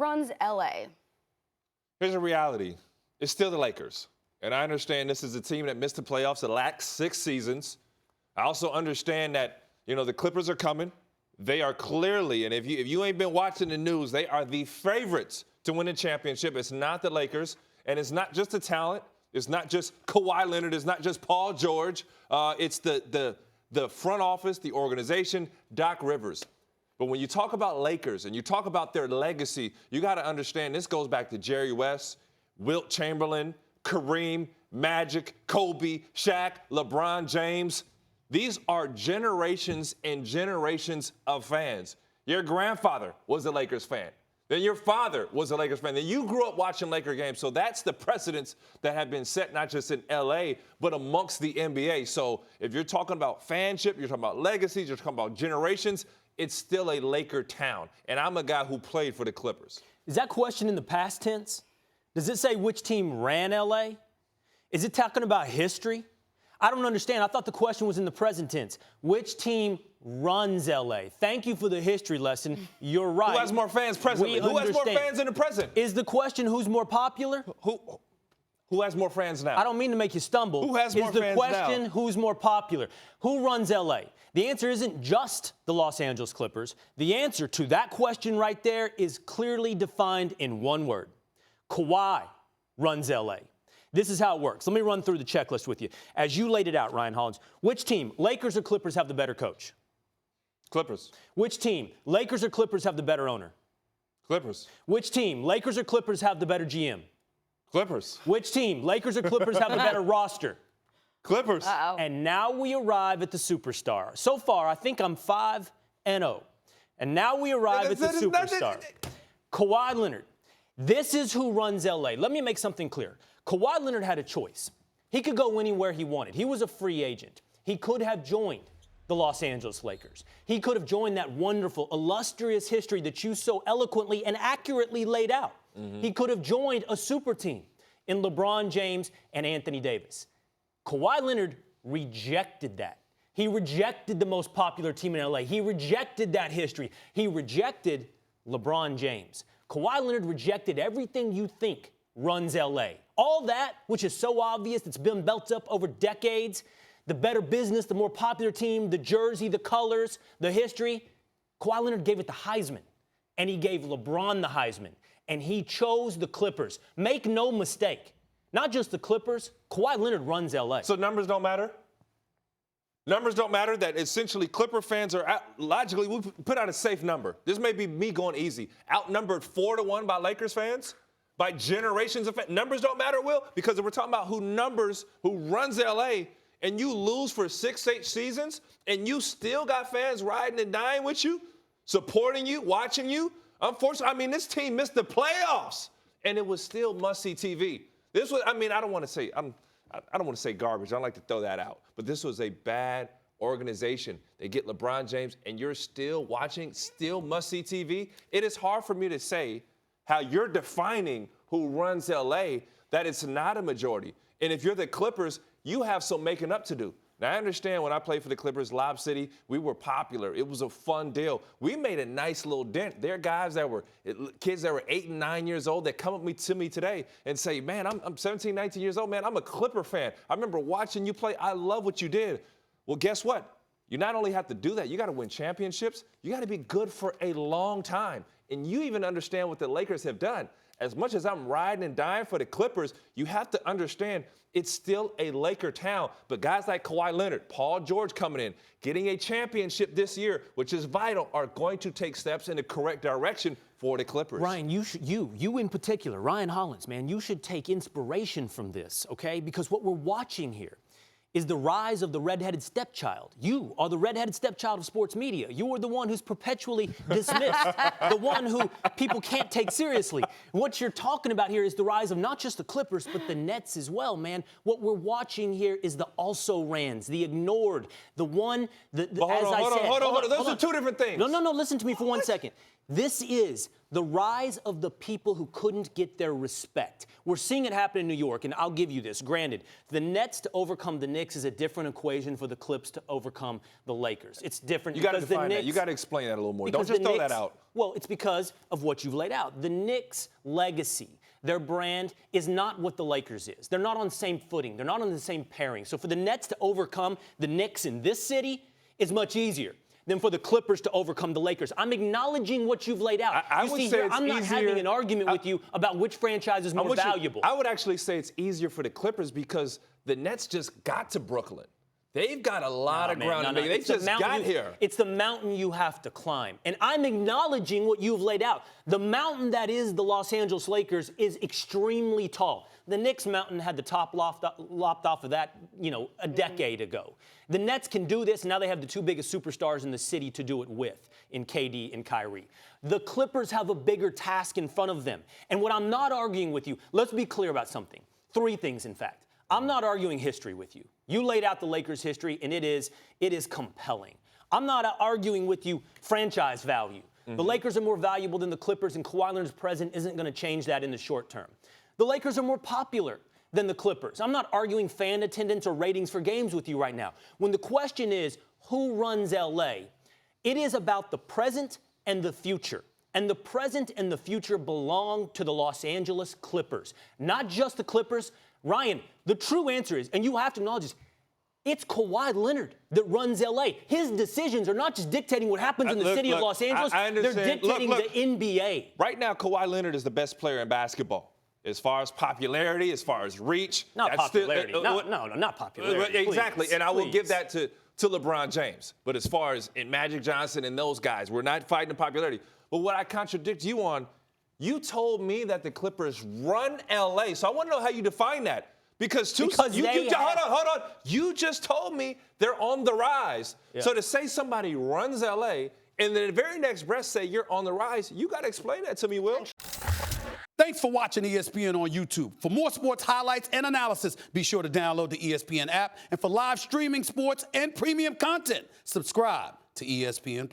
runs LA? Here's the reality. It's still the Lakers. And I understand this is a team that missed the playoffs the last 6 seasons. I also understand that, the Clippers are coming. They are clearly, and if you ain't been watching the news, they are the favorites to win the championship. It's not the Lakers, and it's not just the talent. It's not just Kawhi Leonard. It's not just Paul George. It's the front office, the organization, Doc Rivers. But when you talk about Lakers and you talk about their legacy, you got to understand this goes back to Jerry West, Wilt Chamberlain, Kareem, Magic, Kobe, Shaq, LeBron James. These are generations and generations of fans. Your grandfather was a Lakers fan. Then your father was a Lakers fan. Then you grew up watching Laker games. So that's the precedents that have been set not just in L.A., but amongst the NBA. So if you're talking about fanship, you're talking about legacies, you're talking about generations, it's still a Laker town. And I'm a guy who played for the Clippers. Is that question in the past tense? Does it say which team ran L.A.? Is it talking about history? I don't understand. I thought the question was in the present tense. Which team runs L.A.? Thank you for the history lesson. You're right. Who has more fans presently? Who has more fans in the present? Is the question who's more popular? Who has more fans now? I don't mean to make you stumble. Who has more fans now? Is the question who's more popular? Who runs L.A.? The answer isn't just the Los Angeles Clippers. The answer to that question right there is clearly defined in one word. Kawhi runs L.A. This is how it works. Let me run through the checklist with you. As you laid it out, Ryan Hollins, which team, Lakers or Clippers, have the better coach? Clippers. Which team, Lakers or Clippers, have the better owner? Clippers. Which team, Lakers or Clippers, have the better GM? Clippers. Which team, Lakers or Clippers, have the better roster? Clippers. Uh-oh. And now we arrive at the superstar. So far, I think I'm 5-0. And now we arrive at the superstar. Kawhi Leonard. This is who runs L.A. Let me make something clear. Kawhi Leonard had a choice. He could go anywhere he wanted. He was a free agent. He could have joined the Los Angeles Lakers. He could have joined that wonderful, illustrious history that you so eloquently and accurately laid out. He could have joined a super team in LeBron James and Anthony Davis. Kawhi Leonard rejected that. He rejected the most popular team in LA. He rejected that history. He rejected LeBron James. Kawhi Leonard rejected everything you think runs LA. All that, which is so obvious, it's been built up over decades, the better business, the more popular team, the jersey, the colors, the history. Kawhi Leonard gave it the Heisman, and he gave LeBron the Heisman, and he chose the Clippers. Make no mistake, not just the Clippers, Kawhi Leonard runs LA. So numbers don't matter? Numbers don't matter, that essentially Clipper fans are logically, we put out a safe number. This may be me going easy. Outnumbered 4-1 by Lakers fans? By generations of fans? Numbers don't matter, Will? Because if we're talking about who runs L.A., and you lose for 6-8 seasons, and you still got fans riding and dying with you, supporting you, watching you. Unfortunately, this team missed the playoffs, and it was still must-see TV. This was, I don't want to say, I don't want to say garbage. I don't like to throw that out. But this was a bad organization. They get LeBron James, and you're still watching, still must-see TV. It is hard for me to say how you're defining who runs L.A., that it's not a majority. And if you're the Clippers, you have some making up to do. Now, I understand when I played for the Clippers, Lob City, we were popular. It was a fun deal. We made a nice little dent. There are guys that were, kids that were 8 and 9 years old that come up to me today and say, man, I'm 17, 19 years old, man. I'm a Clipper fan. I remember watching you play. I love what you did. Well, guess what? You not only have to do that, you got to win championships. You got to be good for a long time. And you even understand what the Lakers have done. As much as I'm riding and dying for the Clippers, you have to understand it's still a Laker town. But guys like Kawhi Leonard, Paul George coming in, getting a championship this year, which is vital, are going to take steps in the correct direction for the Clippers. Ryan, you in particular, Ryan Hollins, man, you should take inspiration from this, okay? Because what we're watching here is the rise of the redheaded stepchild. You are the redheaded stepchild of sports media. You are the one who's perpetually dismissed, the one who people can't take seriously. What you're talking about here is the rise of not just the Clippers, but the Nets as well, man. What we're watching here is the also-rans, the ignored, the one that, Hold on. Those are two different things. No, listen to me for 1 second. This is the rise of the people who couldn't get their respect. We're seeing it happen in New York, and I'll give you this. Granted, the Nets to overcome the Knicks is a different equation for the Clips to overcome the Lakers. It's different. You got to define that. You got to explain that a little more. Don't just throw that out. Well, it's because of what you've laid out. The Knicks' legacy, their brand, is not what the Lakers is. They're not on the same footing. They're not on the same pairing. So for the Nets to overcome the Knicks in this city is much easier than for the Clippers to overcome the Lakers. I'm acknowledging what you've laid out. I would say I'm not having an argument with you about which franchise is more valuable. I would actually say it's easier for the Clippers because the Nets just got to Brooklyn. They've got a lot of ground. They just got here. It's the mountain you have to climb. And I'm acknowledging what you've laid out. The mountain that is the Los Angeles Lakers is extremely tall. The Knicks mountain had the top lopped off of that, a decade ago. The Nets can do this. Now they have the two biggest superstars in the city to do it with, in KD and Kyrie. The Clippers have a bigger task in front of them. And what I'm not arguing with you, let's be clear about something. 3 things, in fact. I'm not arguing history with you. You laid out the Lakers' history, and it is compelling. I'm not arguing with you franchise value. The Lakers are more valuable than the Clippers, and Kawhi Leonard's presence isn't going to change that in the short term. The Lakers are more popular than the Clippers. I'm not arguing fan attendance or ratings for games with you right now. When the question is who runs LA, it is about the present and the future. And the present and the future belong to the Los Angeles Clippers. Not just the Clippers. Ryan, the true answer is, and you have to acknowledge this, it's Kawhi Leonard that runs LA. His decisions are not just dictating what happens in the city of Los Angeles. I understand. They're dictating the NBA. Right now, Kawhi Leonard is the best player in basketball. As far as popularity, as far as reach. Not popularity. No, not popularity. Exactly. Please, and I will give that to LeBron James. But as far as in Magic Johnson and those guys, we're not fighting the popularity. But what I contradict you on, you told me that the Clippers run LA. So I want to know how you define that. Hold on. You just told me they're on the rise. Yeah. So to say somebody runs LA and then the very next breath say you're on the rise, you got to explain that to me, Will. Thanks for watching ESPN on YouTube. For more sports highlights and analysis, be sure to download the ESPN app. And for live streaming sports and premium content, subscribe to ESPN+.